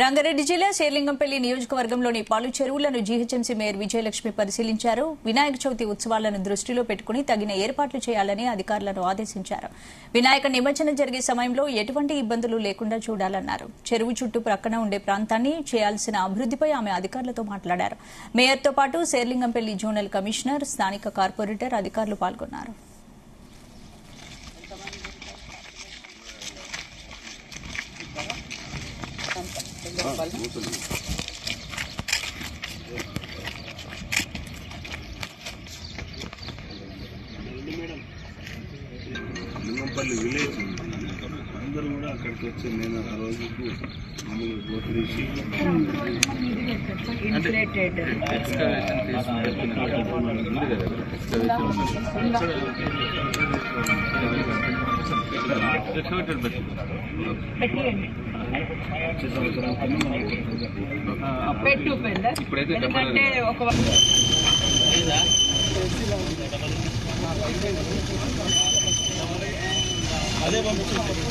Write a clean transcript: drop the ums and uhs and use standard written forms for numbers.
రంగారెడ్డి జిల్లా శేర్లింగంపల్లి నియోజకవర్గంలోని పలు చెరువులను జీహెచ్ఎంసీ మేయర్ విజయలక్ష్మి పరిశీలించారు. వినాయక చవితి ఉత్సవాలను దృష్టిలో పెట్టుకుని తగిన ఏర్పాట్లు చేయాలని అధికారులను ఆదేశించారు. వినాయక నిమజ్జనం జరిగే సమయంలో ఎటువంటి ఇబ్బందులు లేకుండా చూడాలన్నారు. చెరువు చుట్టూ ప్రక్కన ఉండే ప్రాంతాన్ని చేయాల్సిన అభివృద్దిపై ఆమె అధికారులతో మాట్లాడారు. మేయర్తో పాటు శేర్లింగంపల్లి జోనల్ కమిషనర్, స్థానిక కార్పొరేటర్ అధికారులు పాల్గొన్నారు. లింగంపల్లి విలేజ్ అందరూ కూడా అక్కడికి వచ్చి నేను ఆ రోజుకు మామూలు గోత్రీసి అదే పంపించండి.